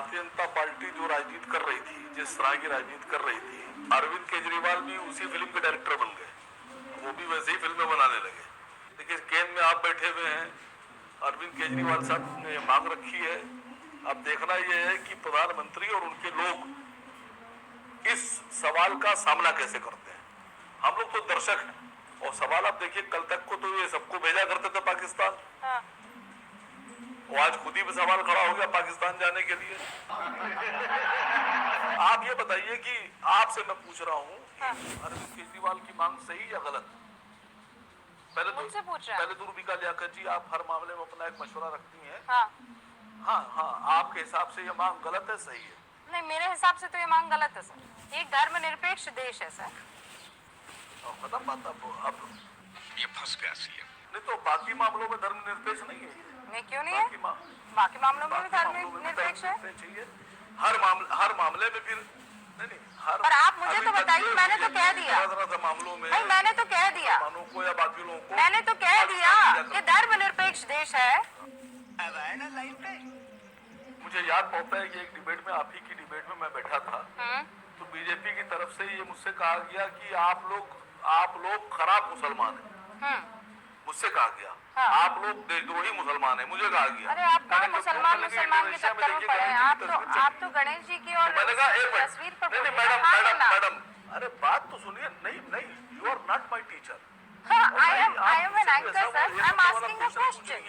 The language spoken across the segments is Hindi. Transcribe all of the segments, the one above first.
भारतीय जनता पार्टी जो राजनीति कर रही थी, जिस तरह की राजनीति कर रही थी, अरविंद केजरीवाल भी उसी फिल्म के डायरेक्टर बन गए, वो भी वैसे ही फिल्में बनाने लगे। देखिए केंद्र में आप बैठे हुए हैं, अरविंद केजरीवाल साहब ने मांग रखी है। अब देखना यह है कि प्रधानमंत्री और उनके लोग इस सवाल का सामना कैसे करते हैं। हम लोग तो दर्शक हैं, और सवाल आप देखिए, कल तक को तो ये सबको भेजा करते थे पाकिस्तान, वो आज खुद ही सवाल खड़ा हो गया पाकिस्तान जाने के लिए। आप ये बताइए कि आपसे मैं पूछ रहा हूँ, अरविंद केजरीवाल की मांग सही या गलत? पहले तो रूबिका लियाकत जी, आप हर मामले में अपना एक मशवरा रखती हैं। हाँ, आपके हिसाब से ये मांग गलत है, सही है? नहीं, मेरे हिसाब से तो ये मांग गलत है सर। एक धर्मनिरपेक्ष देश है सर। खत्म बात। अब ये फंस गया सीएम। नहीं तो बाकी मामलों में धर्मनिरपेक्ष नहीं है? नहीं, क्यों नहीं है? बाकी मामलों में भी धर्मनिरपेक्ष है। हर मामले में फिर नहीं। पर आप मुझे तो बताइए, मैंने तो कह दिया मामलों में, नहीं, मैंने तो कह दिया को या बाकी लोगों को, मैंने तो कह दिया कि धर्मनिरपेक्ष देश है। मुझे याद पड़ता है कि एक डिबेट में, आप ही की डिबेट में मैं बैठा था, तो बीजेपी की तरफ से ये मुझसे कहा गया कि आप लोग खराब मुसलमान हैं। मुझसे कहा गया आप लोग देशद्रोही मुसलमान हैं, मुझे कहा गया। अरे आप कौन मुसलमान के चक्कर में पड़े हैं? आप तो गणेश जी की और तस्वीर पर मैडम, अरे बात तो सुनिए। नहीं, you are not my teacher. I am an anchor, sir. I am asking a question.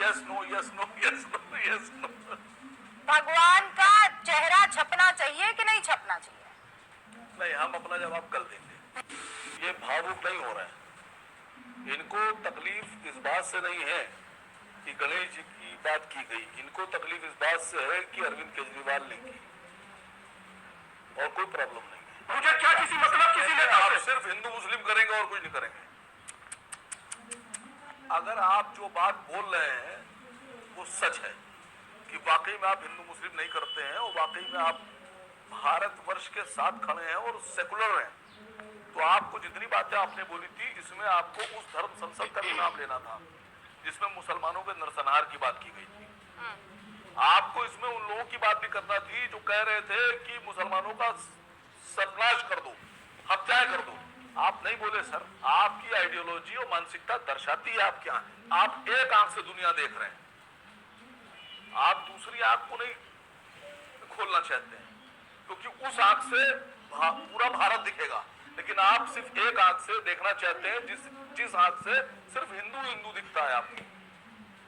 Yes, no. भगवान का चेहरा छपना चाहिए कि नहीं छपना चाहिए? नहीं, हम अपना जवाब कल देंगे। ये भावुक नहीं हो रहा है। इनको तकलीफ इस बात से नहीं है कि गणेश जी की बात की गई, इनको तकलीफ इस बात से है कि अरविंद केजरीवाल ने की, और कोई प्रॉब्लम नहीं है। मुझे क्या किसी नेता आप सिर्फ हिंदू मुस्लिम करेंगे और कुछ नहीं करेंगे। अगर आप जो बात बोल रहे हैं वो सच है कि वाकई में आप हिंदू मुस्लिम नहीं करते हैं, और वाकई में आप भारतवर्ष के साथ खड़े हैं और सेकुलर हैं, तो आपको जितनी बातें आपने बोली थी, इसमें आपको उस धर्म संसद का भी नाम लेना था जिसमें मुसलमानों के नरसंहार की बात की गई थी। आपको इसमें उन लोगों की बात भी करना थी जो कह रहे थे कि मुसलमानों का सर्वनाश कर दो, हत्याएं कर दो। आप नहीं बोले सर। आपकी आइडियोलॉजी और मानसिकता दर्शाती है आप क्या है। आप एक आंख से दुनिया देख रहे हैं, आप दूसरी आंख को नहीं खोलना चाहते हैं, क्योंकि उस आंख से पूरा भारत दिखेगा, लेकिन आप सिर्फ एक आंख से देखना चाहते हैं, जिस आंख से सिर्फ हिंदू दिखता है आपको।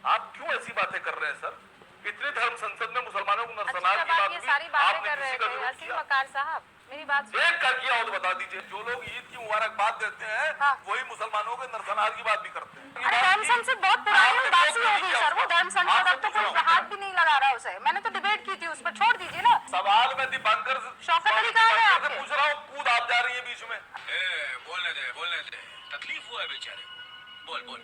आप क्यों ऐसी बातें कर रहे हैं सर? इतनी धर्म संसद में मुसलमानों को नरसंहार की बात, ये सारी बातें कर रहे थे असीम वकार साहब, मेरी बात एक का किया हो तो बता दीजिए। जो लोग ईद की मुबारकबाद देते हैं, वही मुसलमानों के नरसंहार की बात भी करते हैं। अरे धर्म संसद बहुत पुरानी और बासी हो गई सर। वो धर्म संसद अब तो कोई हाथ भी नहीं लगा रहा उसे। मैंने तो डिबेट की थी उस पर, छोड़ दीजिए ना। सवाल में दीपांकर शौकत अली कहाँ है आपके? पूछ रहा हूँ, कूद आप जा रही है बीच में। बोलने दे, तकलीफ हुआ है बेचारे को। बोल।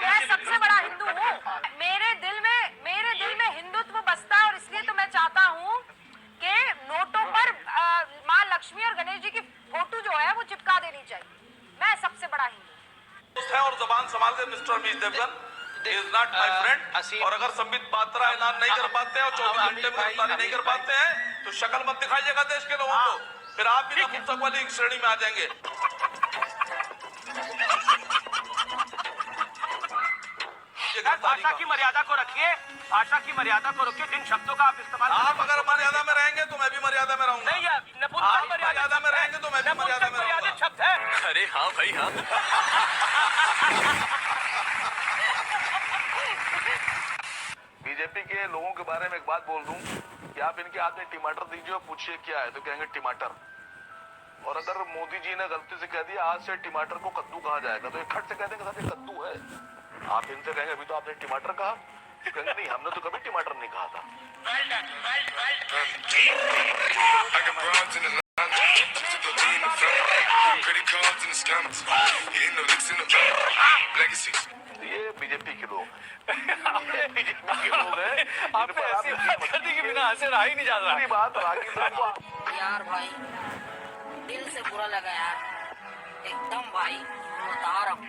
मैं सबसे बड़ा हिंदू हूँ, मेरे दिल में हिंदुत्व बसता है, और इसलिए तो मैं चाहता हूँ कि नोटों पर माँ लक्ष्मी और गणेश जी की फोटो जो है वो चिपका देनी चाहिए। मैं सबसे बड़ा हिंदू है। और जबान संभाल के mister Amish Devgan is not my friend. और अगर संबित पात्रा ऐलान नहीं कर पाते हैं और 24 घंटे में गिरफ्तारी नहीं कर पाते हैं, तो शक्ल मत दिखाइएगा देश के लोगों को, फिर आप भी नपुंसक वाली श्रेणी में आ जाएंगे। भाषा की मर्यादा को रखिए, भाषा की मर्यादा को रखिए। जिन शब्दों का आप इस्तेमाल, आप अगर मर्यादा में रहेंगे तो मैं भी मर्यादा में रहूंगा। नहीं, नपुंसक मर्यादा में रहेंगे तो मैं भी मर्यादा में रहूंगा। शब्द है। अरे हाँ भाई हाँ। बीजेपी के लोगों के बारे में एक बात बोल दूं कि आप इनके हाथ में टमाटर दीजिए और पूछिए क्या है, तो कहेंगे टमाटर। और अगर मोदी जी ने गलती से कह दिया आज से टमाटर को कद्दू कहा जाएगा, तो एक खट से कह देंगे सर ये कद्दू है। आप इनसे कहेंगे अभी तो आपने टमाटर कहा, तो कहेंगे नहीं हमने तो कभी टमाटर नहीं कहा था। ये बीजेपी के लोग हैं। आपने ऐसी बात कर दी कि बिना हंसे रहा ही नहीं जा रहा। बात यार भाई दिल से बुरा लगा यार, एकदम भाई बता रहा हूँ।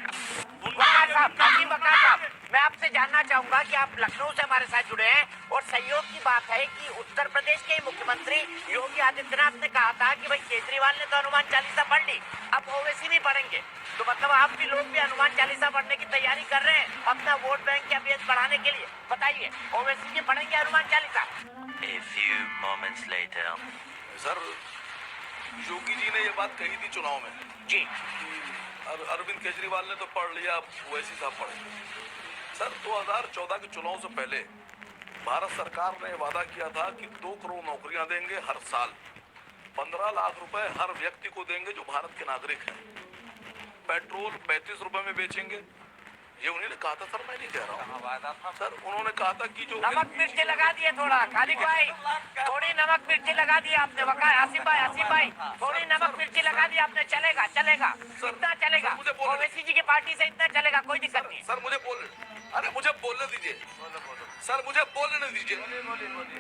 वकार साहब, नसीम वकार साहब, मैं आपसे जानना चाहूंगा कि आप लखनऊ से हमारे साथ जुड़े हैं और सहयोग की बात है कि उत्तर प्रदेश के मुख्यमंत्री योगी आदित्यनाथ ने कहा था कि भाई केजरीवाल ने तो हनुमान चालीसा पढ़ ली, अब ओवैसी भी पढ़ेंगे, तो मतलब आप भी लोग भी हनुमान चालीसा पढ़ने की तैयारी कर रहे हैं अपना वोट बैंक या बेस बढ़ाने के लिए। बताइए, ओवैसी जी पढ़ेंगे Hanuman Chalisa? A few moments later. Sir, Yogi ji ने ये बात कही थी चुनाव में जी। अरविंद केजरीवाल ने तो पढ़ लिया, ओवैसी साहब पढ़े। सर, 2014 के चुनाव से पहले भारत सरकार ने वादा किया था कि 2 करोड़ नौकरियां देंगे हर साल, 15 लाख रुपए हर व्यक्ति को देंगे जो भारत के नागरिक हैं, पेट्रोल 35 रुपए में बेचेंगे। ये उन्होंने कहा था सर, मैं नहीं कह रहा हूँ सर। उन्होंने कहा था कि जो नमक मिर्ची लगा दिए थोड़ा, खालिद भाई थोड़ी नमक मिर्ची लगा दी आपने। वकार आसिफ भाई थोड़ी नमक मिर्ची लगा दी आपने। चलेगा चलेगा, इतना चलेगा, ओवैसी जी की पार्टी से इतना चलेगा, कोई दिक्कत नहीं। सर मुझे बोलने दीजिए सर, मुझे बोलने दीजिए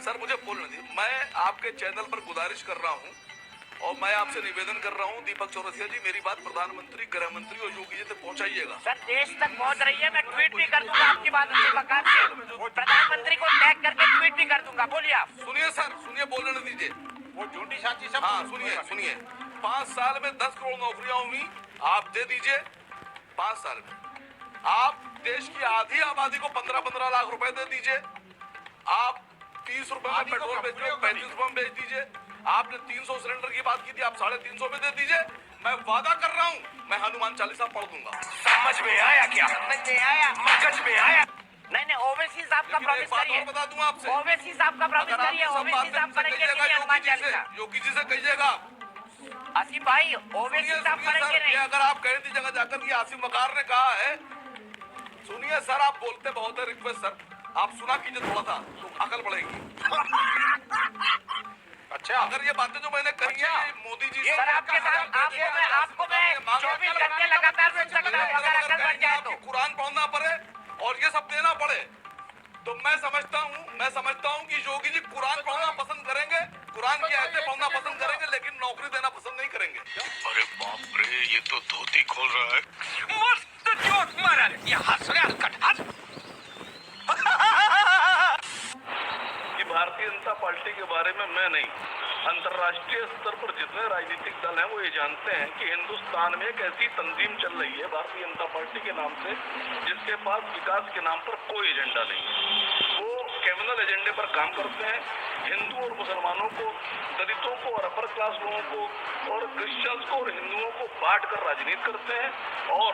सर, मुझे बोलने दीजिए। मैं आपके चैनल पर गुजारिश कर रहा हूँ और मैं आपसे निवेदन कर रहा हूँ, दीपक चौरसिया जी, मेरी बात प्रधानमंत्री, गृह मंत्री और योगी जी तक पहुँचाइएगा। सर, देश तक पहुंच रही है, मैं ट्वीट भी कर दूंगा आपकी बात से। वकार से प्रधानमंत्री को टैग करके ट्वीट भी कर दूंगा। बोलिए आप। सुनिए सर, सुनिए, बोलने दीजिए। वो झूठी साची सब। हाँ, सुनिए 5 साल में 10 करोड़ नौकरियां हुई, आप दे दीजिए। 5 साल में आप देश की आधी आबादी को 15-15 लाख रुपए दे दीजिए। आप 30 रुपए में पेट्रोल बेच रहे हो, 35 रुपए में बेच दीजिए। आपने 300 सिलेंडर की बात की थी, आप 350 में दे दीजिए। मैं वादा कर रहा हूँ, मैं हनुमान चालीसा पढ़ दूंगा। समझ में आया क्या? समझ में आया, मगज में आया। नहीं, ओवैसी साहब का प्रॉमिस करिए। बता दूं आपसे, ओवैसी साहब का प्रॉमिस करिए, ओवैसी साहब पढ़ेंगे कि नहीं हनुमान चालीसा? योगी जी से कहिएगा। आसिफ भाई, ओवैसी साहब पढ़ेंगे नहीं? अगर आप कहीं थी जगह जाकर कि आसिफ वकार ने कहा है, सुनिए सर, आप बोलते बहुत है, रिक्वेस्ट सर, आप सुना कीजिए थोड़ा सा, तो अकल बढ़ेगी। अच्छा, अगर ये बातें जो मैंने कही है मोदी जी, सर आपके साथ आपको मैं 24 घंटे लगातार सुन सकता हूँ अगर अकल बढ़ जाए तो। कुरान पढ़ना पड़े और ये सब देना पड़े, तो मैं समझता हूँ कि योगी जी कुरान पढ़ना पसंद करेंगे, कुरान की आयतें पढ़ना पसंद करेंगे, लेकिन नौकरी देना पसंद नहीं करेंगे। अरे बाप रे, ये तो धोती खोल रहा है। मस्त जोक मारा रे। ये हंस रहा हंस। कि भारतीय जनता पार्टी के बारे में मैं नहीं, अंतर्राष्ट्रीय स्तर पर जितने राजनीतिक दल हैं वो ये जानते हैं कि हिंदुस्तान में एक ऐसी तंजीम चल रही है भारतीय जनता पार्टी के नाम से, जिसके पास विकास के नाम पर कोई एजेंडा नहीं है। वो कैमिनल एजेंडे पर काम करते हैं। हिंदू और मुसलमानों को, दलितों को और अपर क्लास लोगों को और क्रिश्चियंस को और हिंदुओं को बांट कर राजनीति करते हैं। और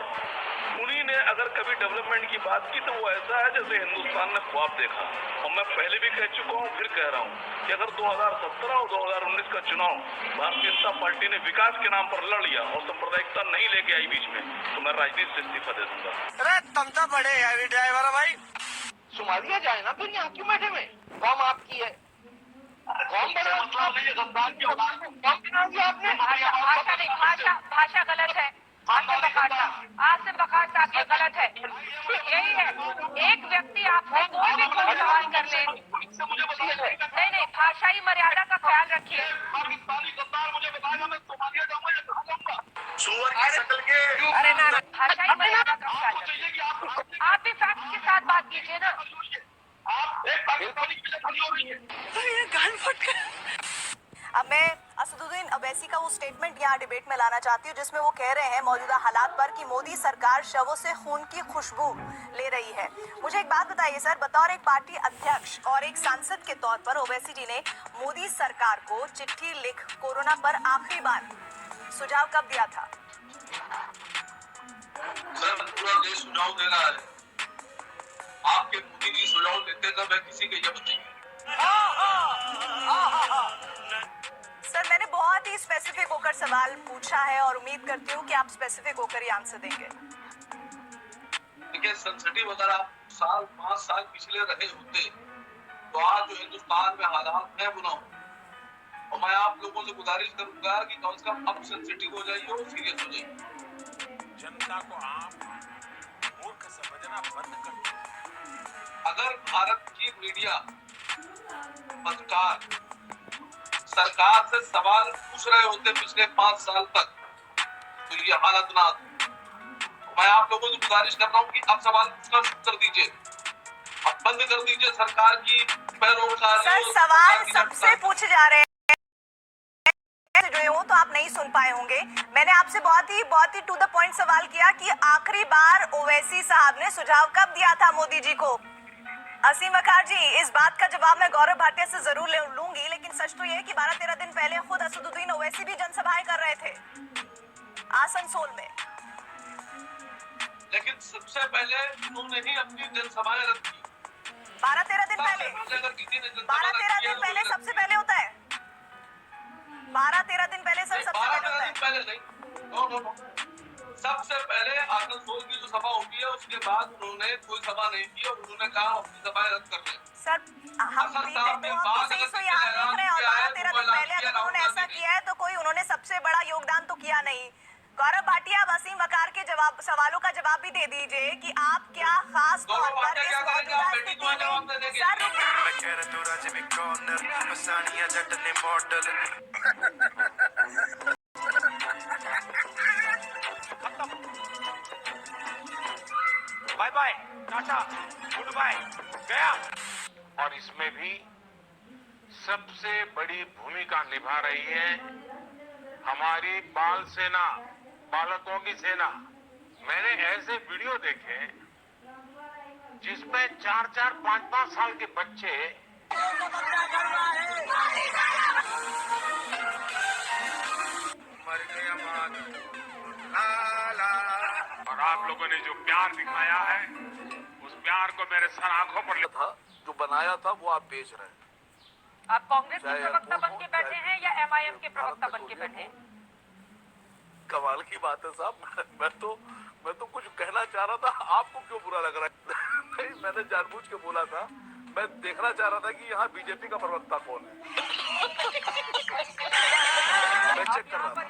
उन्हीं ने अगर कभी डेवलपमेंट की बात की तो वो ऐसा है जैसे हिंदुस्तान ने ख्वाब देखा। और मैं पहले भी कह चुका हूँ, फिर कह रहा हूँ कि अगर 2017 और 2019 का चुनाव भारतीय जनता पार्टी ने विकास के नाम पर लड़ लिया और सांप्रदायिकता नहीं लेके आई बीच में, तो मैं राजनीति से इस्तीफा दे दूंगा। अरे तुम तो बड़े हैवी ड्राइवर है भाई। सुना दिया जाए ना फिर, यहाँ क्यों बैठे हुए? कौम आपकी है, कौन बना? आपने भाषा गलत है। आसिफ वकार साहब ये गलत है। यही है, एक व्यक्ति आपसे कोई भी कोई सवाल कर ले। नहीं, भाषाई मर्यादा का ख्याल रखिए। अरे ना, भाषाई मर्यादा का ख्याल रखिए। आप भी फैक्ट के साथ बात कीजिए ना। अब मैं असदुद्दीन अवैसी का वो स्टेटमेंट यहाँ डिबेट में लाना चाहती हूँ जिसमें वो कह रहे हैं मौजूदा हालात पर कि मोदी सरकार शवों से खून की खुशबू ले रही है। मुझे एक बात बताइए सर, बतौर एक पार्टी अध्यक्ष और एक सांसद के तौर पर ओवैसी जी ने मोदी सरकार को चिट्ठी लिख कोरोना पर आखिरी बार सुझाव कब दिया था? सर, पूरा देश सुझाव दे रहा है। आपके मोदी जी सुझाव देते कब है, किसी के जब नहीं। सर, मैंने बहुत ही स्पेसिफिक होकर सवाल पूछा है और उम्मीद करती हूँ कि आप स्पेसिफिक होकर ही आंसर देंगे। देखिए, सेंसिटिव अगर आप 5 साल पिछले रहे होते तो आज जो हिंदुस्तान में हालात है वो ना हो। और मैं आप लोगों से गुजारिश करूंगा कि कम से कम अब सेंसिटिव हो जाइए और सीरियस हो जाइए। जनता को आप मूर्ख समझना बंद कर दो। अगर भारत की मीडिया, पत्रकार सरकार से सवाल पूछ रहे होते पिछले 5 साल तक, तो ये हालत ना आती। मैं आप लोगों से गुजारिश कर रहा हूँ कि आप सवाल पूछना शुरू कर दीजिए, अब बंद कर दीजिए सरकार की पैरोकार। सर सवाल सबसे पूछे जा रहे हैं, जुड़े हो तो आप नहीं सुन पाए होंगे। मैंने आपसे बहुत ही टू द पॉइंट सवाल किया कि आखिरी बार ओवैसी साहब ने सुझाव कब दिया था मोदी जी को। असीम वकार जी, इस बात का जवाब मैं गौरव भाटिया से जरूर लूंगी, लेकिन सच तो यह है कि 12-13 दिन पहले खुद असदुद्दीन ओवैसी भी जनसभाएं कर रहे थे आसनसोल में। लेकिन सबसे पहले उन्होंने ही अपनी जनसभाएं रखी 12-13 दिन पहले। 12-13 दिन पहले सबसे पहले होता है। 12-13 दिन पहले सर सबसे पहले होता है। पहले नहीं, नो। सबसे पहले आसनसोल की जो सभा होती है उसके बाद उन्होंने कोई सभा नहीं की और उन्होंने कहा अपनी सभाएं रद्द कर दें। सर हम सही सो यहाँ देख रहे हैं और 12-13 दिन पहले अगर उन्होंने ऐसा किया है तो कोई उन्होंने सबसे बड़ा योगदान तो किया नहीं। गौरव भाटिया, अब असीम वकार के सवालों का जवाब भी दे दीजिए कि आप क्या खास तौर पर इस मौजूदा स्थिति में bye bye, tata, goodbye, गया। और इसमें भी सबसे बड़ी भूमिका निभा रही है हमारी बाल सेना, बालकों की सेना। मैंने ऐसे वीडियो देखे जिसमें 4-4, 5-5 साल के बच्चे और आप लोगों ने जो प्यार दिखाया है उस प्यार को मेरे सर आंखों पर था जो बनाया था वो आप बेच रहे हैं। आप कांग्रेस के प्रवक्ता बन के बैठे हैं या एमआईएम के प्रवक्ता बन के बैठे हैं? कमाल की बात है साहब, मैं तो कुछ कहना चाह रहा था, आपको क्यों बुरा लग रहा है? नहीं, मैंने जानबूझ के बोला था, मैं देखना चाह रहा था कि यहाँ बीजेपी का प्रवक्ता कौन है। मैं चेक कर रहा था,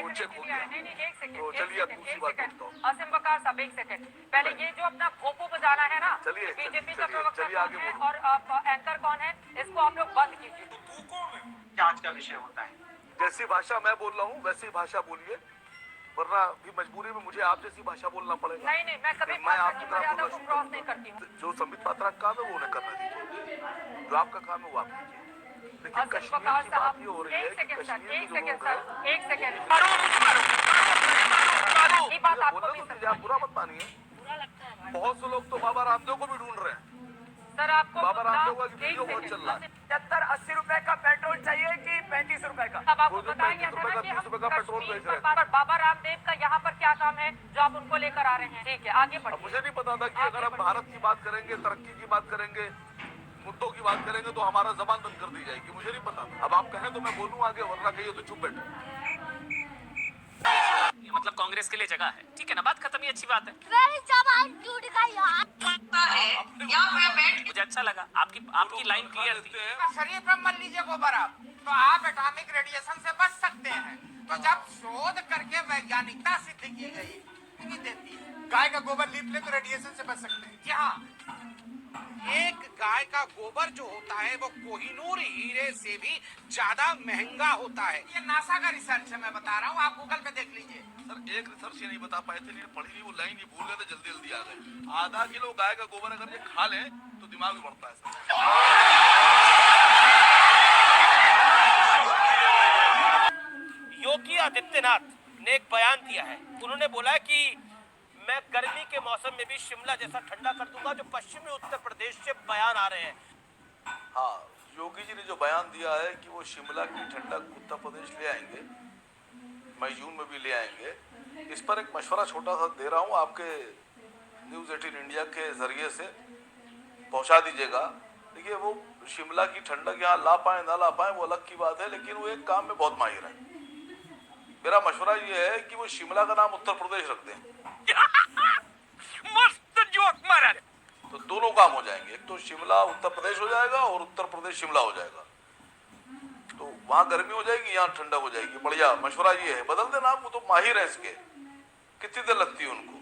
वो चेक हो गया। नहीं, एक सेकंड, तो चलिए अब दूसरी बात करता हूँ। असीम वकार साहब, एक सेकंड, पहले ये जो अपना भोपू बजाना है ना, चलिए, बीजेपी का प्रवक्ता चलिए कौन आगे है बोलो। और एंकर कौन है, इसको आप लोग बंद कीजिए। जांच का विषय होता है। जैसी भाषा मैं बोल रहा हूँ वैसी भाषा बोलिए, वरना भी मजबूरी में मुझे आप जैसी भाषा बोलना पड़ेगा। नहीं, मैं कभी मैं आपकी तरह मर्यादा बोलना को क्रॉस नहीं करती हूँ। जो संबित पात्रा का काम है वो उन्हें करना दीजिए, जो आपका काम है वो आप कीजिए। लेकिन असीम कश्मीर वकार की बात साहब, ये हो रही है एक कि सेकंड सर, कश्मीर एक के सेकंड जो लोग सर, हैं, एक सेकंड, ये ये बात आपको बोलना भी तो समझ मुझे आप बुरा मत मानिए। बहुत से लोग तो बाबा रामदेव को भी ढूंढ रहे हैं। सर, आपको बाबा मुद्दा- रामदेव का एक वीडियो बहुत सेकंड, चल रहा है। 70-80 रुपए का पेट्रोल चाहिए कि 35 रुपए का? अब आपको वो जो बताया गया 35 था रुपए ना का, कि 30 हम रुपए का पेट्रोल कश्मीर बेच रहे पर बाबा रामदेव का यहाँ पर क्या काम है जो आप उनको लेकर आ रहे हैं। ठीक है, आगे अब बढ़िए। मुझे नहीं पता था कि अगर हम भारत की बात करेंगे, तरक्की की बात करेंगे, मुद्दों की बात करेंगे तो हमारा जबान बंद कर दी जाएगी। मुझे नहीं पता था। अब आप कहें तो मैं बोलूं आगे, वरना कहिए तो चुप बैठो। ये मतलब कांग्रेस के लिए जगह है, ठीक है ना, बात खत्म, ये अच्छी बात है। मुझे अच्छा लगा, आपकी लाइन क्लियर थी। शरीर पर मत लीजिए गोबर आप, तो आप एटॉमिक रेडिएशन से बच सकते हैं। तो जब शोध करके वैज्ञानिकता सिद्ध की गई नहीं देती है। गाय का गोबर लीप ले तो रेडिएशन से बच सकते हैं। जी हाँ, एक गाय का गोबर जो होता है वो कोहिनूर हीरे से भी ज्यादा महंगा होता है। ये नासा का रिसर्च है, मैं बता रहा हूँ, आप गूगल पे देख लीजिए। सर एक रिसर्च ये नहीं बता पाए थे, पढ़ी नहीं वो लाइन, ये भूल गए थे, जल्दी जल्दी आ गए। आधा किलो गाय का गोबर अगर ये खा लें तो दिमाग भी बढ़ता है सर। योगी आदित्यनाथ ने एक बयान दिया है। उन्होंने बोला कि मैं गर्मी के मौसम में भी शिमला जैसा ठंडा कर दूंगा। जो पश्चिमी उत्तर प्रदेश से बयान आ रहे हैं, हाँ, योगी जी ने जो बयान दिया है कि वो शिमला की ठंडक उत्तर प्रदेश ले आएंगे, मई जून में भी ले आएंगे, इस पर एक मशवरा छोटा सा दे रहा हूँ, आपके न्यूज़ 18 इंडिया के जरिए से पहुंचा दीजिएगा। देखिए, वो शिमला की ठंडक यहाँ ला पाए ना ला पाए वो अलग की बात है, लेकिन वो एक काम में बहुत माहिर है। मेरा मशवरा ये है कि वो शिमला का नाम उत्तर प्रदेश रख दें। मस्त जोक मारा। तो दोनों काम हो जाएंगे, एक तो शिमला उत्तर प्रदेश हो जाएगा और उत्तर प्रदेश शिमला हो जाएगा। तो वहां गर्मी हो जाएगी, यहाँ ठंडा हो जाएगी। बढ़िया मशवरा ये है, बदल देना। वो तो माहिर है इसके, कितनी देर लगती है उनको।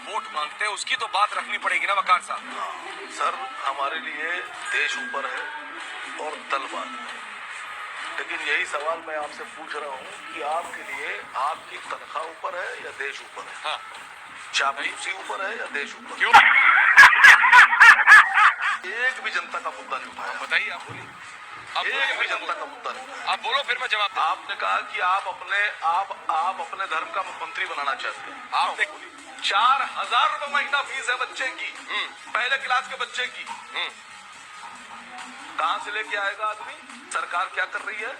वोट मांगते हैं, उसकी तो बात रखनी पड़ेगी ना वकार साहब। सर, हमारे लिए देश ऊपर है और दल बाद है। लेकिन यही सवाल मैं आपसे पूछ रहा हूँ कि आपके लिए आपकी तनख्वाह ऊपर है या देश ऊपर है? हाँ चापलूसी ऊपर है या देश ऊपर? क्यों एक भी जनता का मुद्दा नहीं उठाया। बताइए, आप बोलिए, आप बोलिए, एक भी जनता का मुद्दा नहीं उठाया। आप बोलो फिर मैं जवाब दूं। आपने कहा कि आप अपने धर्म का मुख्यमंत्री बनाना चाहते हैं। आपने 4,000 रुपए महीना फीस है बच्चे की, पहले क्लास के बच्चे की। कहां से लेके आएगा आदमी? सरकार क्या कर रही है?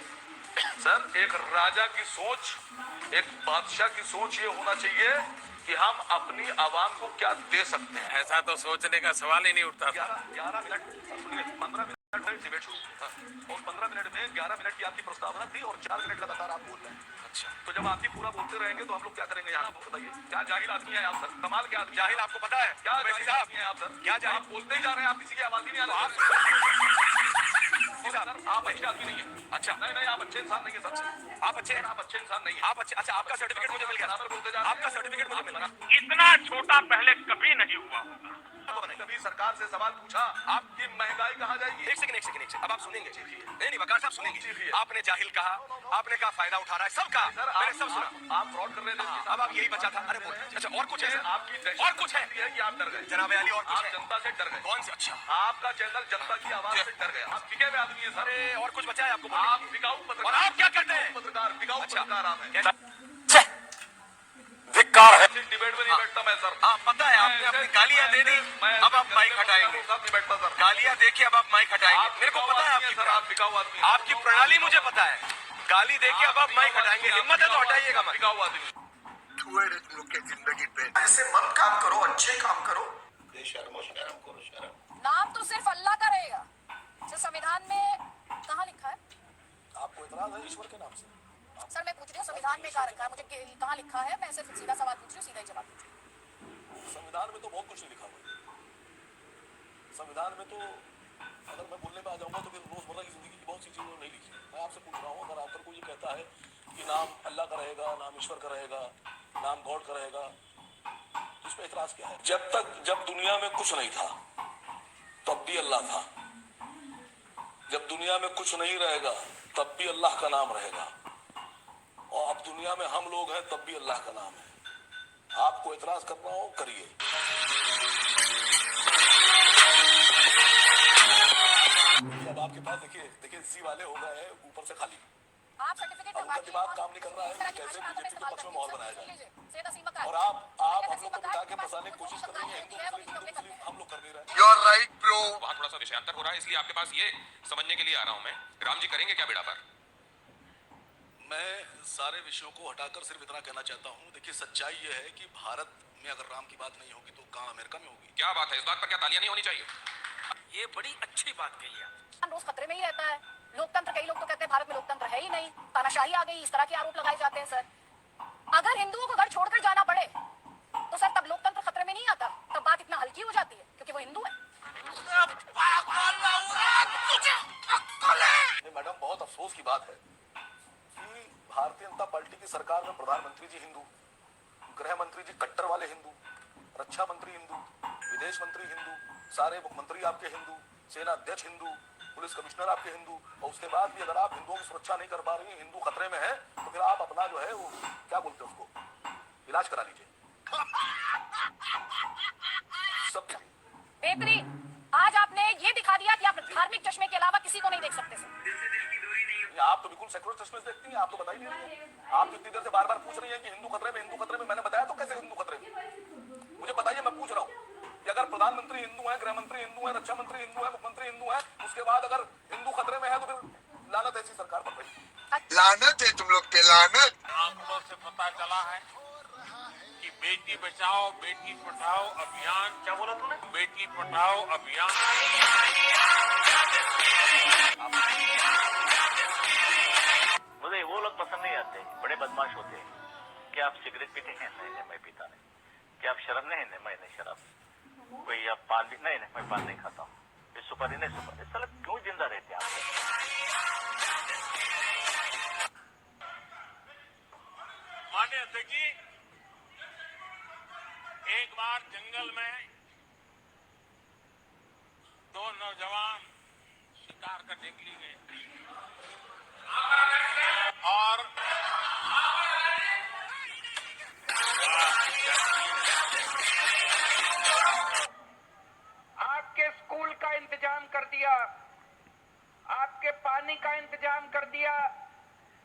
सर, एक राजा की सोच, एक बादशाह की सोच ये होना चाहिए कि हम अपनी आवाम को क्या दे सकते हैं। ऐसा तो सोचने का सवाल ही नहीं उठता। 11 मिनट 15 मिनट में डिबेट शुरू हुआ और 15 मिनट में 11 मिनट की आपकी प्रस्तावना थी और 4 मिनट लगातार आप बोल रहे हैं। अच्छा, तो जब आप ही पूरा बोलते रहेंगे तो हम लोग क्या करेंगे यहाँ? बताइए, क्या जाहिल आदमी है आप सर? कमाल के आदमी। जाहिल आपको पता है क्या वैसी जाहिल आदमी है आप सर? क्या जाहिल? आप बोलते ही जा रहे हैं, आप किसी की आवाज ही नहीं आ रही। आप अच्छे आदमी नहीं है। अच्छा, नहीं, आप अच्छे इंसान नहीं है सर। आप अच्छे हैं, आप अच्छे इंसान नहीं है। आप अच्छे। अच्छा, आपका सर्टिफिकेट मुझे मिल गया। बराबर बोलते जा रहे हैं। आपका सर्टिफिकेट मुझे मिल गया। इतना छोटा पहले कभी नहीं हुआ होगा। कभी सरकार से सवाल पूछा आपकी महंगाई कहाँ जाएगी? एक सेकंड, अब आप सुनेंगे। नहीं वकार साहब सुनेंगे। आपने जाहिल कहा, आपने कहा फायदा उठा रहा है, सब कहा, सर मैंने सब सुना। आप फ्रॉड कर रहे थे। अब आप यही बचा था। अरे बोल। अच्छा, और कुछ है सर? आपकी और कुछ है कि आप डर गए जनाब अली? और कुछ आप है? जनता से डर गए। कौन से? अच्छा, आपका चैनल जनता की आवाज से डर गया। आप टिके हुए आदमी है सर। अरे और कुछ बचा है आपको? आप बिकाऊ पत्रकार। और आप क्या करते हैं? पत्रकार, बिकाऊ अच्छा। पत्रकार आप हैं। धिक्कार है। डिबेट में नहीं बैठता मैं सर। हाँ पता है, आपने अपनी गालियां दे दी, अब आप माइक हटाएंगे। नहीं बैठता सर। गालियां देखिए, अब आप माइक हटाएंगे। मेरे को पता है आपकी सर, आप बिकाऊ आदमी हैं। आपकी प्रणाली मुझे पता है। गाली देखिए, अब आप माइक हटाएंगे। हिम्मत है तो हटाइएगा माइक। बिकाऊ आदमी। तुम लोग की जिंदगी पे ऐसे मत काम करो, अच्छे काम करो। शर्म करो, शर्म। नाम तो सिर्फ अल्लाह का रहेगा। संविधान में कहाँ लिखा है? आपको इतराज है ईश्वर के नाम से? सर मैं पूछ रही हूँ संविधान में कहाँ रखा है, मुझे कहाँ लिखा है? मैं सिर्फ सीधा सवाल पूछ रही हूँ, सीधा ही जवाब दीजिए। संविधान में तो बहुत कुछ नहीं लिखा हुआ। संविधान में तो अगर मैं बोलने में आ जाऊंगा तो फिर रोजमर्रा की जिंदगी की बहुत सी चीजें नहीं लिखी। मैं आपसे पूछ रहा हूँ, अगर आकर कोई ये कहता है कि नाम अल्लाह का रहेगा, नाम ईश्वर का रहेगा, नाम गॉड का रहेगा, तो इस पर एतराज क्या है? जब दुनिया में कुछ नहीं था तब भी अल्लाह था। जब दुनिया में कुछ नहीं रहेगा तब भी अल्लाह का नाम रहेगा। और अब दुनिया में हम लोग हैं तब भी अल्लाह का नाम है। आपको एतराज करना हो करिए। अब आपके पास देखिए सी वाले हो गए हैं ऊपर से खाली। आप सर्टिफिकेट उनका दिमाग काम नहीं कर रहा है कि कैसे बीजेपी के पक्ष में माहौल बनाया जाए। और आप हम लोग को बिठा के फंसाने की कोशिश कर रही हैं। हिंदू मुस्लिम हम लोग कर नहीं रहे। You are right bro. वहाँ थोड़ा सा विषयांतर हो रहा है, इसलिए आपके पास ये समझने के लिए आ रहा हूँ मैं। राम जी करेंगे क्या बेड़ा पार? मैं सारे विषयों को हटाकर सिर्फ इतना कहना चाहता हूँ, देखिए सच्चाई ये है कि भारत में अगर राम की बात नहीं होगी तो कहाँ अमेरिका में होगी? क्या बात है, इस बात पर क्या तालियां नहीं होनी चाहिए? ये बड़ी अच्छी बात कही है। रोज खतरे में ही रहता है लोकतंत्र। कई लोग तो कहते हैं भारत में लोकतंत्र है ही नहीं, तानाशाही आ गई, इस तरह के आरोप लगाए जाते हैं। सर अगर हिंदुओं को घर छोड़कर जाना पड़े तो सर तब लोकतंत्र खतरे में नहीं आता, तब बात इतना हल्की हो जाती है क्योंकि वो हिंदू है। मैडम, बहुत अफसोस की बात है कि भारतीय जनता पार्टी की सरकार में प्रधानमंत्री जी हिंदू, गृह मंत्री जी कट्टर वाले हिंदू, रक्षा मंत्री हिंदू, विदेश मंत्री हिंदू, सारे मुख्यमंत्री आपके हिंदू, सेना अध्यक्ष हिंदू, पुलिस कमिश्नर आपके हिंदू, और उसके बाद भी अगर आप हिंदुओं की सुरक्षा नहीं कर पा रही हैं, हिंदू खतरे में है, तो फिर आप अपना जो है वो क्या बोलते हैं उसको, इलाज करा लीजिए। सब बेहतरीन। आज आपने ये दिखा दिया कि आप धार्मिक चश्मे के अलावा किसी को नहीं देख सकते। सर आप तो बिल्कुल सेकुलर चश्मे से देखती हैं, आप तो बता ही नहीं रही हैं। आप तो इतनी देर से बार बार पूछ रही हैं कि हिंदू खतरे में, हिंदू खतरे में। मैंने बताया तो कैसे हिंदू खतरे में? मुझे बताइए, मैं पूछ रहा हूँ कि अगर प्रधानमंत्री हिंदू है, गृह मंत्री हिंदू है, रक्षा मंत्री हिंदू है, मुख्यमंत्री हिंदू है, उसके बाद अगर हिंदू खतरे में है तो फिर लानत ऐसी सरकार पर गई। लानत है तुम लोग पे, लानत। आंकड़ों से पता चला है कि बेटी बचाओ बेटी पढ़ाओ अभियान, क्या बोला तूने? बेटी पढ़ाओ अभियान। मुझे वो लोग पसंद नहीं आते, बड़े बदमाश होते हैं। क्या आप सिगरेट पीते हैं? नहीं, मैं पीता नहीं। क्या आप शराब नहीं? मैं नहीं शराब। कोई आप पान भी? नहीं, मैं पान नहीं खाता हूँ। ये सुपारी नहीं, सुपारी। साला क्यों जिंदा रहते हैं आप? मान्य अध्यक्ष जी, एक बार जंगल में दो नौजवान शिकार करने के लिए गए। और आपके स्कूल का इंतजाम कर दिया, आपके पानी का इंतजाम कर दिया,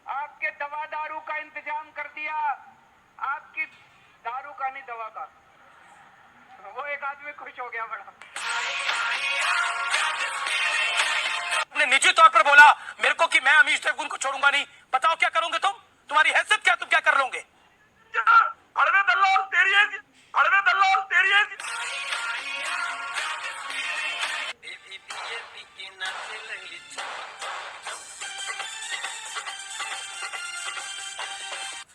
आपके दवा दारू का इंतजाम कर दिया, आपकी दारू का नहीं दवा का। वो एक आदमी खुश हो गया बड़ा। आपने निजी तौर पर बोला मेरे को कि मैं अमीश देवगन को छोड़ूंगा नहीं। बताओ क्या करोगे तुम? तुम्हारी हैसियत क्या, तुम क्या कर लोगे? अड़वे दल्लाल तेरी है, अड़वे दल्लाल तेरी है।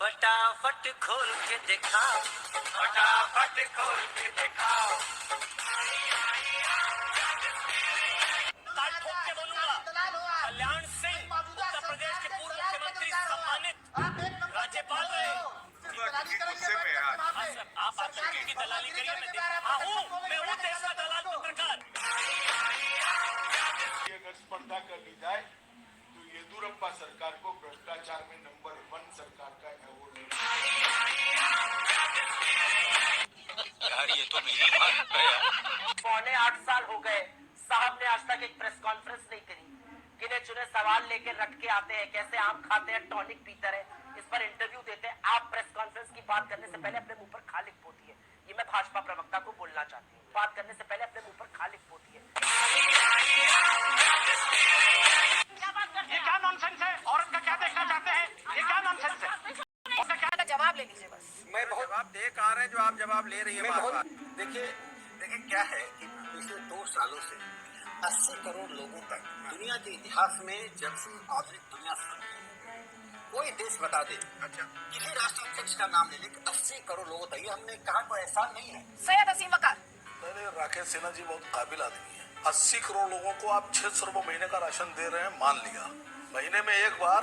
फटाफट खोल के दिखाओ, फटाफट खोल के दिखाओ। ताल ठोक के बोलूंगा, कल्याण सिंह उत्तर प्रदेश के पूर्व मुख्यमंत्री सम्मानित राज्यपाल रहे। आप आतंकी की दलाली करिए, मैं हूँ देश का दलाल पत्रकार। अगर स्पर्धा कर ली जाए तो येदियुरप्पा सरकार को भ्रष्टाचार में नंबर 1 सरकार का अवार्ड यार ये तो मेरी बात है यार। 7.25 साल हो गए, साहब ने आज तक एक प्रेस कॉन्फ्रेंस नहीं करी। गिने चुने सवाल लेकर रट के आते हैं, कैसे आम खाते हैं, टॉनिक पीते हैं, इस पर इंटरव्यू देते हैं। आप प्रेस कॉन्फ्रेंस की बात करने से पहले अपने मुंह पर खालिक पोती है। ये मैं भाजपा प्रवक्ता को बोलना चाहती हूँ, बात करने से पहले अपने मुंह पर खालिक पोती है। ये क्या नॉनसेंस है? औरत का क्या देखना चाहते हैं? ये क्या नॉनसेंस है? उसका क्या जवाब ले लीजिए बस। मैं बहुत जवाब दे आ रहे हैं जो आप जवाब ले रही है। देखिए क्या है कि पिछले 2 सालों से 80 करोड़ लोगों तक दुनिया के इतिहास में जब से आधुनिक दुनिया से कोई देश बता दे, अच्छा किसी राष्ट्राध्यक्ष का नाम ले ले, 80 करोड़ लोगों तक, ये हमने कहा कोई एहसान नहीं है। सैयद हसीम वकार। अरे राकेश सिन्हा जी बहुत काबिल आदमी है। 80 करोड़ लोगों को आप 600 रुपए महीने का राशन दे रहे हैं, मान लिया। महीने में एक बार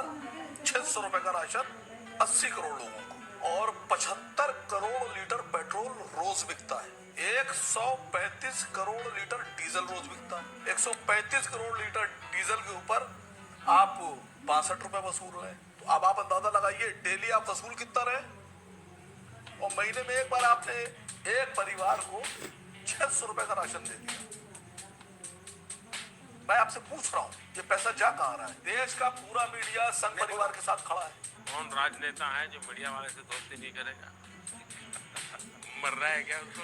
600 रुपए का राशन 80 करोड़ लोगों को, और 75 करोड़ लीटर पेट्रोल रोज बिकता है। 135 करोड़ लीटर डीजल रोज बिकता है। 135 करोड़ लीटर डीजल के ऊपर आप 62 रुपए वसूल रहे हैं। तो अब आप अंदाजा लगाइए डेली आप वसूल कितना रहे, और महीने में एक बार आपने एक परिवार को 600 रुपए का राशन दे दिया। मैं आपसे पूछ रहा हूँ ये पैसा जा कहाँ रहा है? देश का पूरा मीडिया संघ परिवार के साथ खड़ा है। कौन राजनेता है जो मीडिया वाले से दोस्ती नहीं करेगा? मर रहा है क्या उसको?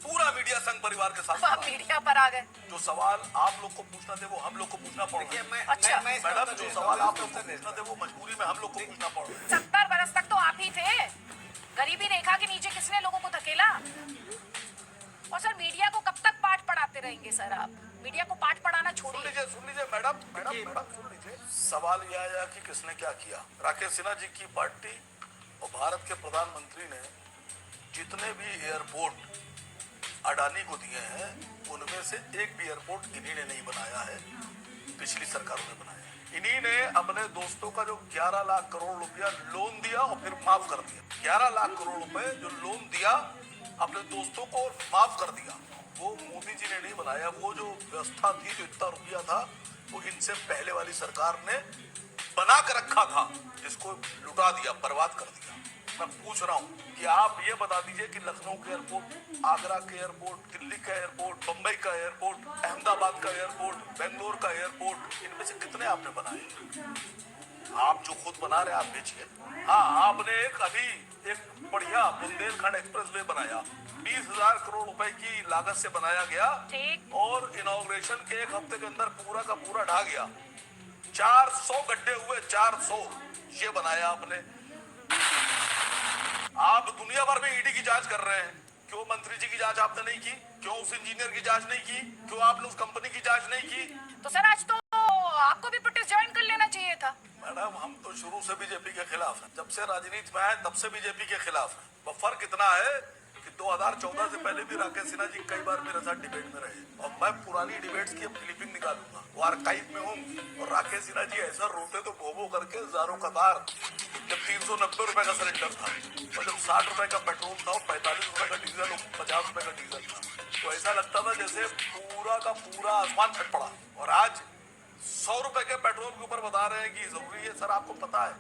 पूरा मीडिया संघ परिवार के साथ आप मीडिया पर आ गए। जो सवाल आप लोग को पूछना थे वो हम लोग को पूछना पड़ रहा है। अच्छा मैडम जो सवाल आप लोग को पूछना थे वो मजबूरी में हम लोग को पूछना पड़ रहा है। 70 बरस तक तो आप ही थे। गरीबी रेखा के नीचे किसने लोगों को धकेला? और सर मीडिया को कब तक पाठ पढ़ाते रहेंगे सर आप? मीडिया को पाठ पढ़ाना छोड़िए। सुन लीजिए मैडम सुन लीजिए। सवाल यह आया कि किसने क्या किया। राकेश सिन्हा जी की पार्टी और भारत के प्रधानमंत्री ने जितने भी एयरपोर्ट अडानी को दिए हैं उनमें से एक भी एयरपोर्ट इन्हीं ने नहीं बनाया है, पिछली सरकारों ने बनाया है। इन्हीं ने अपने दोस्तों का जो 11 लाख करोड़ रुपया लोन दिया और फिर माफ कर दिया। 11 लाख करोड़ रुपए जो लोन दिया अपने दोस्तों को माफ कर दिया, वो मोदी जी ने नहीं बनाया। वो जो व्यवस्था थी, जो इतना रुपया था, वो इनसे पहले वाली सरकार ने बना कर रखा था, जिसको लुटा दिया, बर्बाद कर दिया। मैं पूछ रहा हूँ कि आप ये बता दीजिए कि लखनऊ के एयरपोर्ट, आगरा के एयरपोर्ट, दिल्ली का एयरपोर्ट, बम्बई का एयरपोर्ट, अहमदाबाद का एयरपोर्ट, बेंगलोर का एयरपोर्ट, इनमें से कितने आपने बनाए? आप जो खुद बना रहे आप बेचिए। हाँ, आपने एक बढ़िया बुंदेलखंड एक्सप्रेस वे बनाया, 20,000 करोड़ रुपए की लागत से बनाया गया, और इनॉग्रेशन के 1 हफ्ते के अंदर पूरा का पूरा ढा गया। 400 गड्ढे हुए, 400। ये बनाया आपने। आप दुनिया भर में ईडी की जांच कर रहे हैं, क्यों मंत्री जी की जांच आपने नहीं की? क्यों उस इंजीनियर की जांच नहीं की? क्यों आपने उस कंपनी की जांच नहीं की? तो सर आज तो आपको भी प्रोटेस्ट ज्वाइन कर लेना चाहिए था। मैडम हम तो शुरू से बीजेपी के खिलाफ हैं, जब से राजनीति में आए तब से बीजेपी के खिलाफ हैं। वो फर्क इतना है कि 2014 से पहले भी राकेश सिन्हा जी कई बार मेरे साथ डिबेट में रहे, और मैं पुरानी डिबेट्स की क्लिपिंग निकालूंगा, वो आर्काइव में होंगी। और राकेश सिन्हा जी ऐसा रोते तो भोभो करके हजारों कतार, जब 390 रुपए का सिलेंडर था, और जब 60 रुपए का पेट्रोल था, 45 रुपए का डीजल, 50 रुपए का डीजल था, तो ऐसा लगता था जैसे पूरा का पूरा आसमान फट पड़ा। और आज 100 रुपए के पेट्रोल के ऊपर बता रहे हैं कि जरूरी है। सर आपको पता है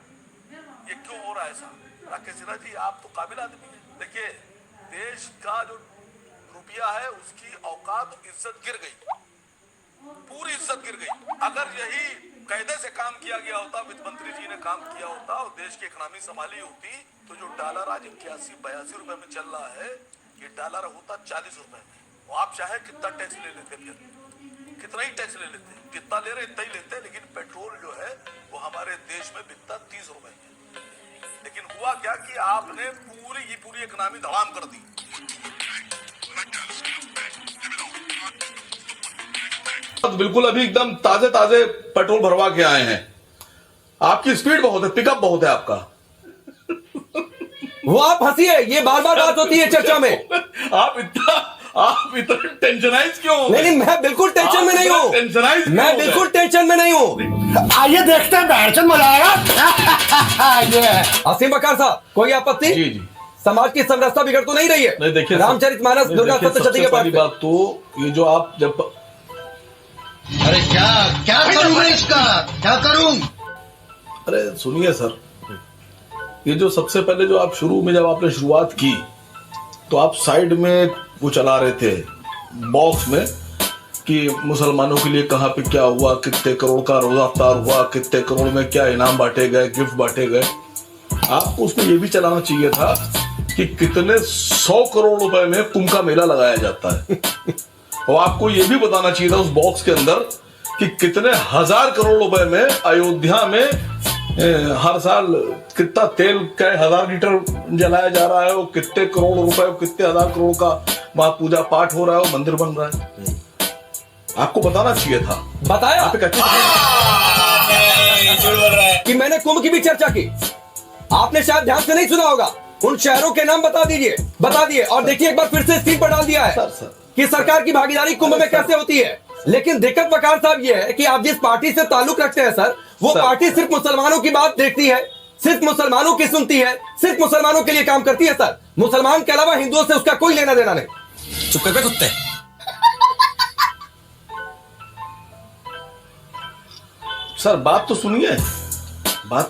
ये क्यों हो रहा है ऐसा? राकेश सिन्हा जी आप तो काबिल आदमी हैं। देखिए देश का जो रुपया है उसकी औकात इज्जत गिर गई, पूरी इज्जत गिर गई। अगर यही कायदे से काम किया गया होता, वित्त मंत्री जी ने काम किया होता और देश की इकोनॉमी संभाली होती तो जो डॉलर आज 81-82 रुपए में चल रहा है ये डॉलर होता 40 रुपए में। वो आप चाहे कितना टैक्स ले लेते, फिर कितना ही टैक्स ले लेते, कितना ले रहे इतना ही लेते, लेकिन पेट्रोल जो है वो हमारे देश में बिकता 30 रुपए में। लेकिन हुआ क्या कि आपने पूरी इकोनॉमी धड़ाम कर दी। बिल्कुल अभी एकदम ताजे ताजे पेट्रोल भरवा के आए हैं। आपकी स्पीड बहुत है, पिकअप बहुत है आपका। वो आप हंसिए, ये बार बार बात होती है चर्चा में। आप इतना टेंशनाइज क्यों हो? नहीं, मैं बिल्कुल टेंशन में नहीं हूँ। टेंशनाइज मैं बिल्कुल टेंशन में नहीं हूँ। आइए देखते हैं बैठन मजा आएगा। असीम बकार साहब, कोई आपत्ति? जी जी। समाज की संरचना बिगड़ तो नहीं रही है? नहीं देखिए, रामचरितमानस दुर्गा सप्तशती के पहली बात तो ये जो आप जब अरे क्या करूं मैं इसका, क्या करूं? अरे सुनिए सर, ये जो सबसे पहले जो आप शुरू में जब आपने शुरुआत की तो आप साइड में वो चला रहे थे बॉक्स में कि मुसलमानों के लिए कहाँ पे क्या हुआ, कितने करोड़ का रोजा अफ्तार हुआ, कितने करोड़ में क्या इनाम बांटे गए, गिफ्ट बांटे गए। आपको उसमें ये भी चलाना चाहिए था कि कितने 100 करोड़ रुपए में कुंभ का मेला लगाया जाता है। और आपको ये भी बताना चाहिए था उस बॉक्स के अंदर कि कितने 1000 करोड़ रुपए में अयोध्या में हर साल कितना तेल कई 1000 लीटर जलाया जा रहा है, और कितने करोड़ रुपए, कितने 1000 करोड़ का वहां पूजा पाठ हो रहा है, वो मंदिर बन रहा है। आपको बताना चाहिए था। बताया आप कि मैंने कुंभ की भी चर्चा की, आपने शायद ध्यान से नहीं सुना होगा। उन शहरों के नाम बता दिए और देखिए एक बार फिर से स्क्रीन पर डाल दिया है कि सरकार की भागीदारी कुंभ में कैसे होती है। लेकिन दिक्कत वकार साहब ये है कि आप जिस पार्टी से ताल्लुक रखते हैं सर, वो पार्टी सिर्फ मुसलमानों की बात देखती है, सिर्फ मुसलमानों की सुनती है, सिर्फ मुसलमानों के लिए काम करती है सर। मुसलमान के अलावा हिंदुओं से उसका कोई लेना देना नहीं। चुप कर बे कुत्ते। सर बात तो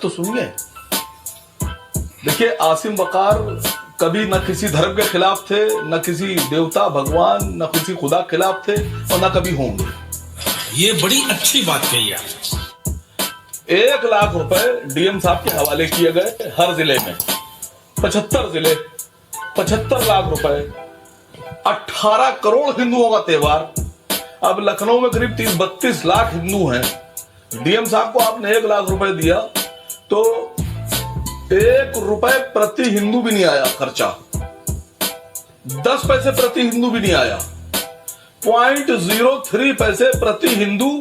सुनिए। देखिए आसिम वकार कभी न किसी धर्म के खिलाफ थे, न किसी देवता भगवान, न किसी खुदा के खिलाफ थे और न कभी होंगे। ये बड़ी अच्छी बात कही आप। 1 लाख रुपए डीएम साहब के हवाले किए गए हर जिले में, 75 जिले, 75 लाख रुपए, 18 करोड़ हिंदुओं का त्योहार। अब लखनऊ में करीब 30-32 लाख हिंदू हैं। डीएम साहब को आपने 1 लाख रुपए दिया तो 1 रुपए प्रति हिंदू भी नहीं आया खर्चा, 10 पैसे प्रति हिंदू भी नहीं आया, 0.03 पैसे प्रति हिंदू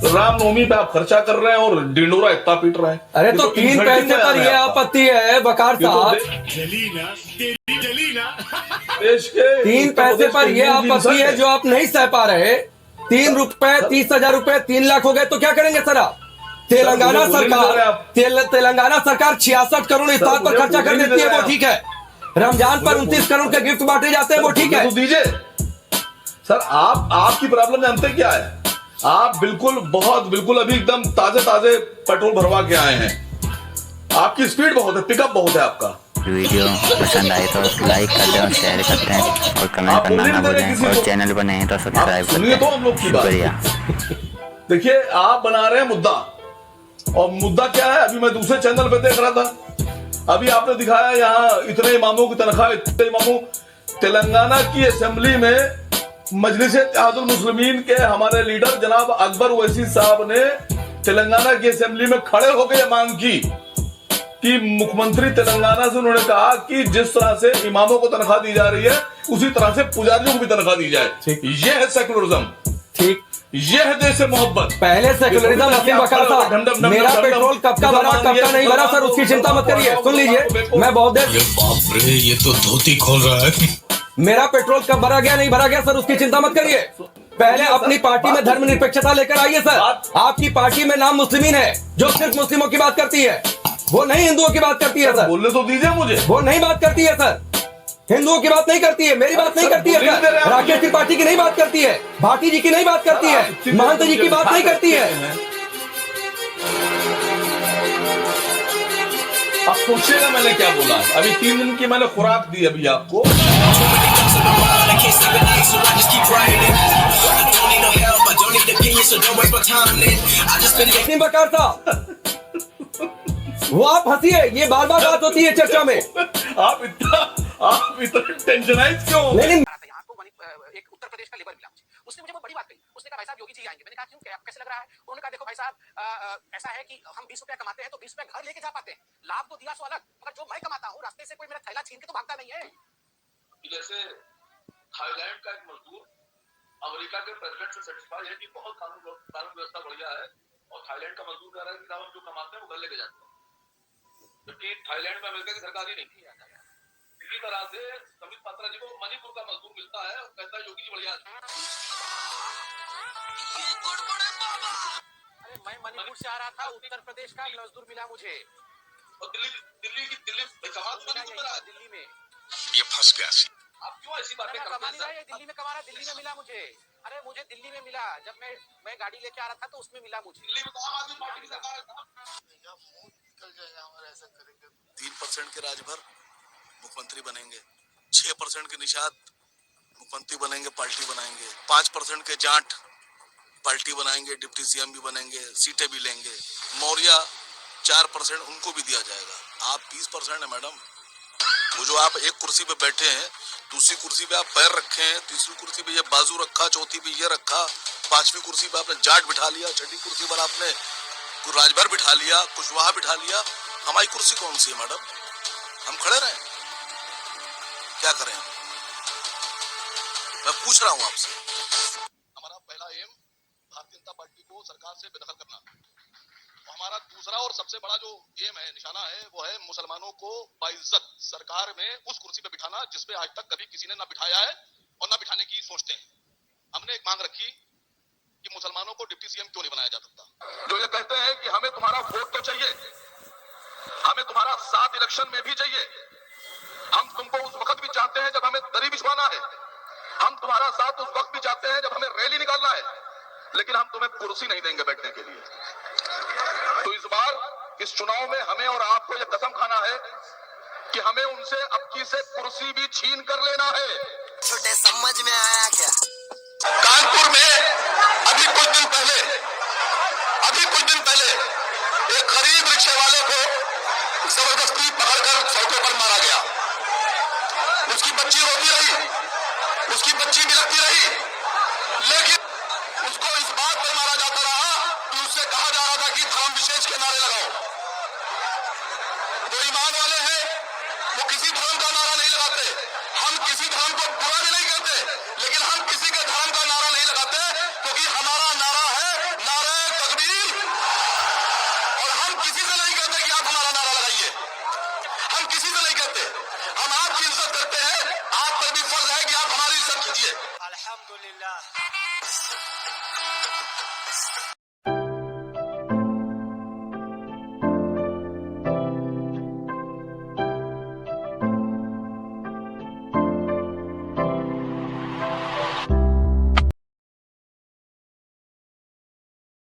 रामनवमी पे आप खर्चा कर रहे हैं और डिंडोरा इतना पीट रहे हैं। अरे तो 3 पैसे पर यह आपत्ति है वकार साहब, देश के 3 पैसे पर यह आपत्ति है जो आप नहीं सह पा रहे। 3 रुपए 30,000 रुपए 3 लाख हो गए तो क्या करेंगे सर आप? तेलंगाना सरकार 66 करोड़ इफ्तार पर खर्चा कर देती है, वो ठीक है। रमजान पर 29 करोड़ के गिफ्ट बांटे जाते हैं, वो ठीक है। तो दीजिए सर। आपकी प्रॉब्लम जानते क्या है? आप बिल्कुल अभी एकदम ताजे पेट्रोल भरवा के आए हैं। आपकी स्पीड बहुत है, पिकअप बहुत है आपका। वीडियो पसंद आए तो लाइक कर दें और शेयर करते हैं और कमेंट करना ना भूलें, और चैनल पर नहीं तो सब्सक्राइब कर दें। तो हम लोग की शुक्रिया। देखिए आप बना रहे हैं मुद्दा, और मुद्दा क्या है? अभी मैं दूसरे चैनल पे देख रहा था, अभी आपने दिखाया यहाँ इतने इमामों की तनख्वाह, इतने इमामों। तेलंगाना की असेंबली में मजलिस-ए-इत्तेहादुल मुस्लिमीन के हमारे लीडर जनाब अकबर ओवैसी साहब ने तेलंगाना की असेंबली में खड़े होकर यह मांग की कि मुख्यमंत्री तेलंगाना से उन्होंने कहा कि जिस तरह से इमामों को तनख्वाह दी जा रही है उसी तरह से पुजारियों को भी तनख्वाह दी जाए। यह है सेकुलरिज्म, ठीक, यह है देश से मोहब्बत। पहले सेकुलरिज्म असीम बकार साहब, मेरा पेट्रोल कब का भरा कब का नहीं भरा सर, उसकी चिंता मत करिए। सुन लीजिए, मैं बहुत देर, बाप रे ये तो धोती खोल रहा है। मेरा पेट्रोल कब भरा गया नहीं भरा गया सर, उसकी चिंता मत करिए। पहले अपनी पार्टी में धर्मनिरपेक्षता लेकर आइए सर। आपकी पार्टी में नाम मुस्लिमीन है जो सिर्फ मुस्लिमों की बात करती है, वो नहीं हिंदुओं की बात करती है सर। बोलने तो दीजिए मुझे। वो नहीं बात करती है सर। हिंदुओं की बात नहीं करती है, मेरी बात नहीं करती है, राकेश त्रिपाठी की नहीं बात करती है, भाटी जी की नहीं बात करती है, महंत जी की बात नहीं करती है। आप सोचिएगा मैंने क्या बोला। अभी 3 दिन की मैंने खुराक दी अभी आपको। बकार था वो आप हंसिए, ये बार बार बात होती है चर्चा में। आप इतना टेंशनाइज क्यों? नहीं एक उत्तर प्रदेश का लेबर मिला मुझे, उसने मुझे वो बड़ी बात कही। उसने कहा भाई साहब योगी जी आएंगे। मैंने कहा क्यों, क्या कैसे लग रहा है? उन्होंने कहा देखो भाई साहब ऐसा है कि हम 20 रुपया कमाते हैं तो 20 रुपया घर लेके जा पाते हैं, लाभ तो दिया सो अलग, मगर जो मैं कमाता हूँ रास्ते से कोई मेरा थैला छीन के तो भागता नहीं है। जैसे थाईलैंड का एक मजदूर अमेरिका के प्रेसिडेंट से सेटिस्फाई है कि बहुत कानून व्यवस्था बढ़िया है, और थाईलैंड का मजदूर कह रहा है कि हम जो कमाते हैं वो घर लेके जाते हैं, जबकि थाईलैंड में अमेरिका की सरकार ही नहीं की जाता है। इसी तरह से समित पात्रा जी को मणिपुर का मजदूर मिलता है और कहता है योगी जी बढ़िया। अरे मैं मणिपुर से आ रहा था, उत्तर प्रदेश का मजदूर मिला मुझे, और दिल्ली दिल्ली में ये फंस गया। आप क्यों ऐसी बातें करते हैं? दिल्ली में कमा रहा, दिल्ली में मिला मुझे। अरे मुझे दिल्ली में मिला, जब मैं गाड़ी लेके आ रहा था तो उसमें मिला मुझे। दिल्ली में तो आम आदमी पार्टी की सरकार है। 3% के राजभर मुख्यमंत्री बनेंगे, 6% के निषाद मुख्यमंत्री बनेंगे, पार्टी बनाएंगे, 5% के जाट पार्टी बनाएंगे, डिप्टी सीएम भी बनेंगे, सीटें भी लेंगे। मौर्य 4% उनको भी दिया जाएगा। आप 20% है मैडम। वो जो आप एक कुर्सी पे बैठे हैं, दूसरी कुर्सी पे आप पैर रखे हैं, तीसरी कुर्सी पे ये बाजू रखा, चौथी पे ये रखा, 5वीं कुर्सी पे आपने जाट बिठा लिया, 6ठी कुर्सी पर आपने राजभर बिठा लिया, कुशवाहा बिठा लिया। हमारी कुर्सी कौन सी है मैडम? हम खड़े रहे, क्या करें? मैं पूछ रहा हूं आपसे। हमारा पहला एम भारतीय जनता पार्टी को सरकार से बेदखल करना। हमारा दूसरा और सबसे बड़ा जो एम है, निशाना है, वो है मुसलमानों को बाइज्जत सरकार में उस कुर्सी पे बिठाना जिसपे आज तक कभी किसी ने ना बिठाया है और ना बिठाने की सोचते हैं। हमने एक मांग रखी कि मुसलमानों को डिप्टी सीएम क्यों नहीं बनाया जा सकता। जो ये कहते हैं कि हमें तुम्हारा वोट तो चाहिए, हमें तुम्हारा साथ इलेक्शन में भी चाहिए, हम तुमको उस वक्त भी चाहते हैं जब हमें दरी बिछवाना है, हम तुम्हारा साथ उस वक्त भी चाहते हैं जब हमें रैली निकालना है, लेकिन हम तुम्हें कुर्सी नहीं देंगे बैठने के लिए। तो इस बार इस चुनाव में हमें और आपको यह कसम खाना है कि हमें उनसे अबकी से कुर्सी भी छीन कर लेना है। छोटे समझ में आया क्या? कानपुर में अभी कुछ दिन पहले एक गरीब रिक्शे वाले को जबरदस्ती पकड़कर सड़कों पर मारा गया। उसकी बच्ची रोती रही, उसकी बच्ची बिलखती रही, लेकिन उसको इस बात पर मारा जाता रहा कि उससे कहा जा रहा था कि धर्म विशेष के नारे लगाओ। जो ईमान वाले हैं वो किसी धर्म का नारा नहीं लगाते। हम किसी धर्म को बुरा भी नहीं कहते, लेकिन हम किसी के धर्म का नारा नहीं लगाते, क्योंकि हमारा नारा है नारे तकबीर। और हम किसी से नहीं कहते कि आप हमारा नारा लगाइए, हम किसी से नहीं कहते। हम आपकी इज्जत करते हैं, आप पर भी फर्ज है कि आप हमारी इज्जत कीजिए। अल्हम्दुलिल्लाह।